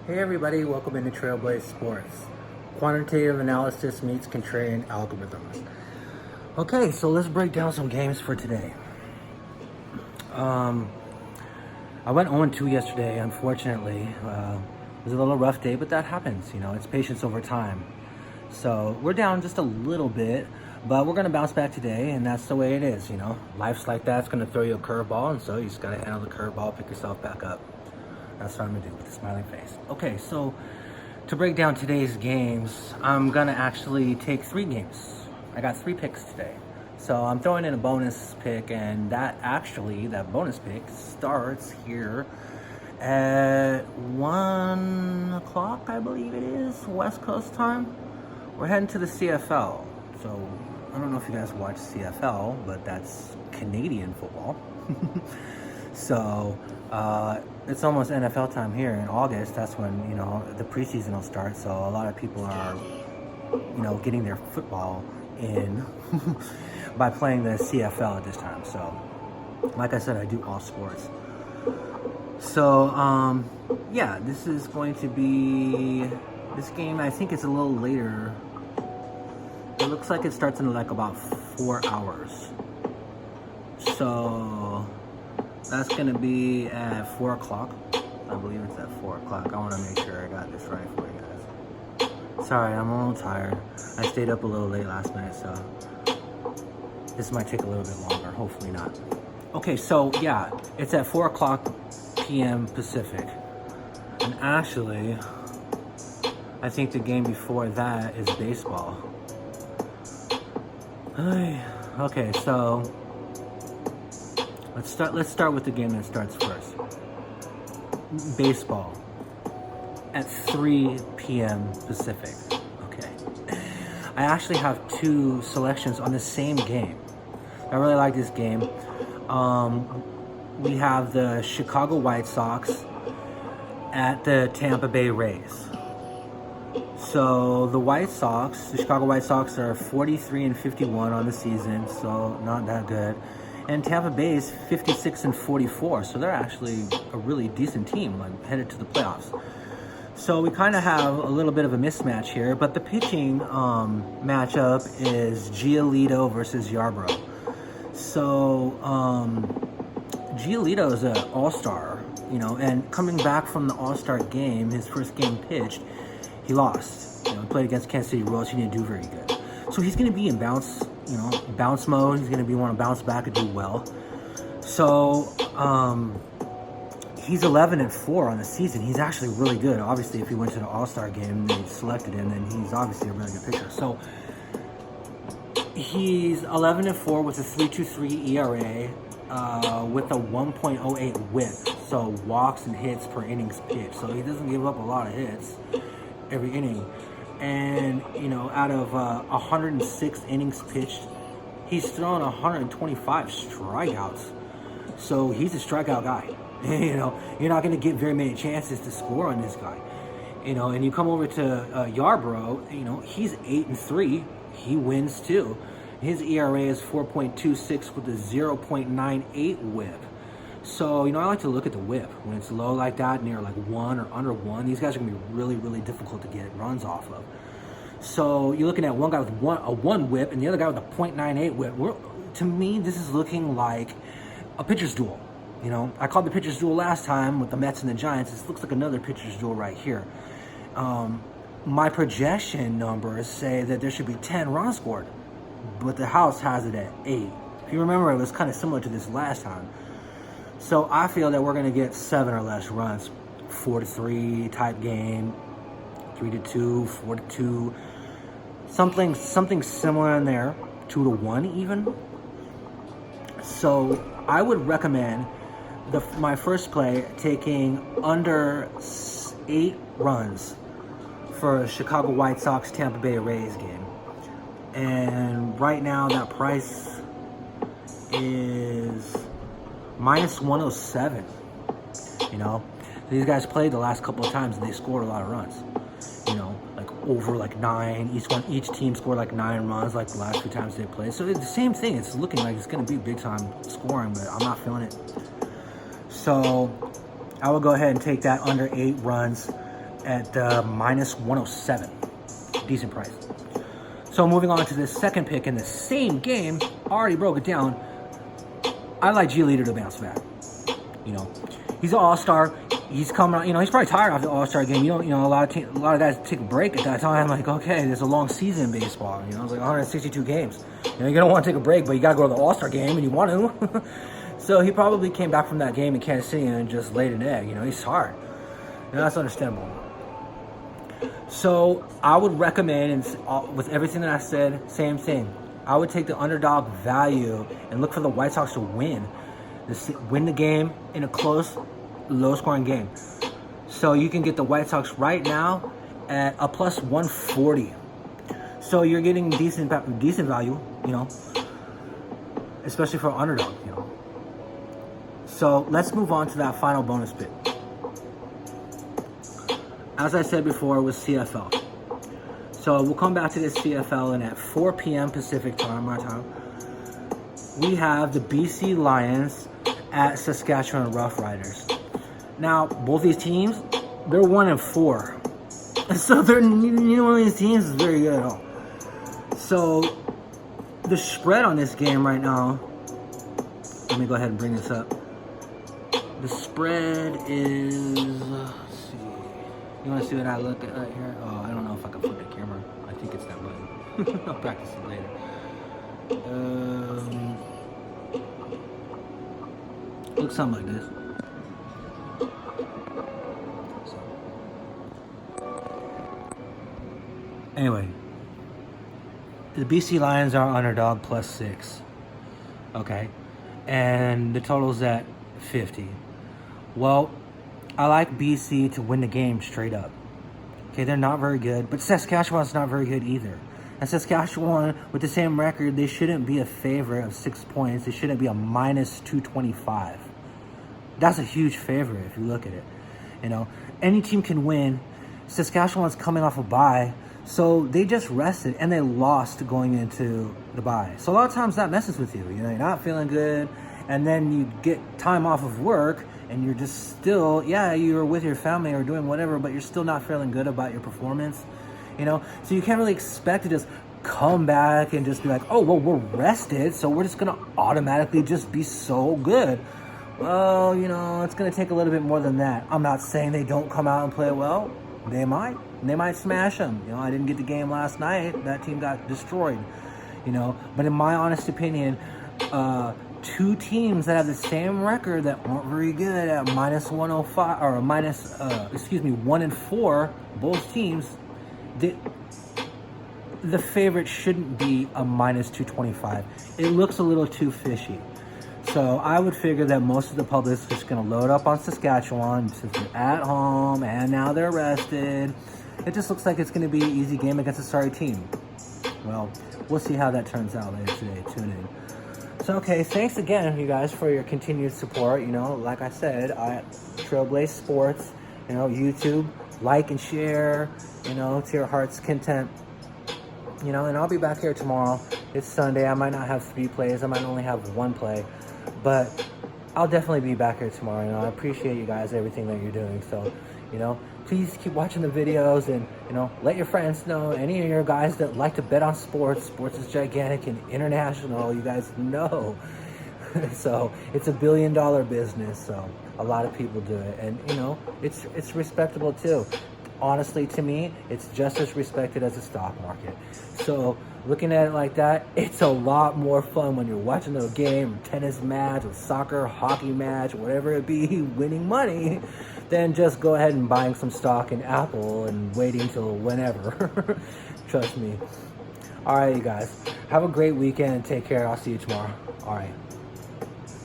Hey everybody, welcome into Trailblaze Sports. Quantitative analysis meets contrarian algorithms. Okay, so let's break down some games for today. I went 0-2 yesterday, unfortunately. It was a little rough day, but that happens, it's patience over time. So we're down just a little bit, but we're going to bounce back today, and that's the way it is, Life's like that, it's going to throw you a curveball, and so you just got to handle the curveball, pick yourself back up. That's what I'm gonna do with a smiling face. Okay, so to break down today's games, I'm gonna actually take 3 games. I got 3 picks today. So I'm throwing in a bonus pick, and that bonus pick starts here at 1 o'clock, I believe it is, West Coast time. We're heading to the CFL. So I don't know if you guys watch CFL, but that's Canadian football. So it's almost NFL time here in August. That's when, the preseason will start. So a lot of people are, getting their football in by playing the CFL at this time. So like I said, I do all sports. So, yeah, this is going to be, this game, I think it's a little later. It looks like it starts in like about 4 hours. So that's going to be at 4 o'clock. I believe it's at 4 o'clock. I want to make sure I got this right for you guys. Sorry, I'm a little tired. I stayed up a little late last night, so this might take a little bit longer. Hopefully not. Okay, so yeah, it's at 4 o'clock p.m. Pacific. And actually, I think the game before that is baseball. Okay, so Let's start with the game that starts first. Baseball at 3 p.m. Pacific. Okay. I actually have 2 selections on the same game. I really like this game. We have the Chicago White Sox at the Tampa Bay Rays. So the Chicago White Sox are 43-51 on the season, so not that good. And Tampa Bay is 56-44, so they're actually a really decent team, like headed to the playoffs. So we kind of have a little bit of a mismatch here, but the pitching matchup is Giolito versus Yarbrough. So Giolito is an all-star, and coming back from the all-star game, his first game pitched, he lost. He played against Kansas City Royals, he didn't do very good. So he's going to be in bounce mode. He's going to want to bounce back and do well. So he's 11-4 on the season. He's actually really good. Obviously, if he went to the All-Star game, they selected him, then he's obviously a really good pitcher. So he's 11-4 with a 3.23 ERA, with a 1.08 WHIP. So walks and hits per innings pitched. So he doesn't give up a lot of hits every inning. And, out of 106 innings pitched, he's thrown 125 strikeouts. So he's a strikeout guy. You're not going to get very many chances to score on this guy. And you come over to Yarbrough, he's 8-3. He wins too. His ERA is 4.26 with a 0.98 WHIP. So, I like to look at the WHIP. When it's low like that, near like 1 or under 1, these guys are going to be really, really difficult to get runs off of. So, you're looking at one guy with a 1 WHIP and the other guy with a 0.98 WHIP. To me, this is looking like a pitcher's duel. I called the pitcher's duel last time with the Mets and the Giants. This looks like another pitcher's duel right here. My projection numbers say that there should be 10 runs scored, but the house has it at 8. If you remember, it was kind of similar to this last time. So I feel that we're going to get 7 or less runs, 4-3 type game, 3-2, 4-2, something similar in there, 2-1 even. So I would recommend my first play taking under 8 runs for a Chicago White Sox Tampa Bay Rays game. And right now that price is minus 107. These guys played the last couple of times and they scored a lot of runs. Like over like 9. Each team scored like 9 runs like the last few times they played. So it's the same thing. It's looking like it's going to be big time scoring, but I'm not feeling it. So I will go ahead and take that under 8 runs. at minus 107. Decent price. So moving on to the second pick in the same game, already broke it down. I like G Leader to bounce back. You know, he's an all-star. He's coming out. You know, he's probably tired after the all-star game. You know, a lot of guys take a break at that time. Like, okay, there's a long season in baseball. You know, it's like 162 games. You know, you don't want to take a break, but you got to go to the all-star game, and you want to. So he probably came back from that game in Kansas City and just laid an egg. You know, he's tired. You know, that's understandable. So I would recommend, and with everything that I said, same thing. I would take the underdog value and look for the White Sox to win the game in a close, low-scoring game. So you can get the White Sox right now at a plus 140. So you're getting decent value, you know, especially for an underdog, you know. So let's move on to that final bonus pick. As I said before, it was CFL. So we'll come back to this CFL, and at 4 p.m. Pacific time, my time, we have the BC Lions at Saskatchewan Roughriders. Now, both these teams, they're 1-4. So they're, neither one of these teams is very good at all. So the spread on this game right now, let me go ahead and bring this up. The spread is, let's see. You want to see what I look at right here? Oh, I don't know if I can flip the camera. I think it's that button. I'll practice it later. Looks something like this. Anyway, the BC Lions are underdog plus 6. Okay. And the total's at 50. Well, I like BC to win the game straight up. Okay, they're not very good, but Saskatchewan's not very good either. And Saskatchewan, with the same record, they shouldn't be a favorite of 6 points. They shouldn't be a minus 225. That's a huge favorite if you look at it. You know, any team can win. Saskatchewan's coming off a bye, so they just rested and they lost going into the bye. So a lot of times that messes with you. You know, you're not feeling good, and then you get time off of work, and you're just still, yeah, you're with your family or doing whatever, but you're still not feeling good about your performance, you know? So you can't really expect to just come back and just be like, oh, well, we're rested, so we're just going to automatically just be so good. Well, you know, it's going to take a little bit more than that. I'm not saying they don't come out and play well. They might. They might smash them. You know, I didn't get the game last night. That team got destroyed, you know? But in my honest opinion, two teams that have the same record that aren't very good at minus 105 or minus 1-4, both teams, the favorite shouldn't be a minus 225. It looks a little too fishy. So I would figure that most of the public's just going to load up on Saskatchewan since they're at home and now they're rested. It just looks like it's going to be an easy game against a sorry team. Well, we'll see how that turns out later today. Tune in. So, okay, thanks again, you guys, for your continued support. You know, like I said, Trailblaze Sports, you know, YouTube, like and share, you know, to your heart's content. You know, and I'll be back here tomorrow. It's Sunday. I might not have 3 plays. I might only have 1 play. But I'll definitely be back here tomorrow. You know, I appreciate you guys, everything that you're doing. So, you know, please keep watching the videos and, you know, let your friends know. Any of your guys that like to bet on sports. Sports is gigantic and international. You guys know. So it's a $1 billion business. So a lot of people do it. And, you know, it's respectable too. Honestly, to me, it's just as respected as the stock market. So looking at it like that, it's a lot more fun when you're watching a game, tennis match, or soccer, hockey match, whatever it be, winning money, than just go ahead and buying some stock in Apple and waiting till whenever. Trust me. All right, you guys. Have a great weekend. Take care. I'll see you tomorrow. All right.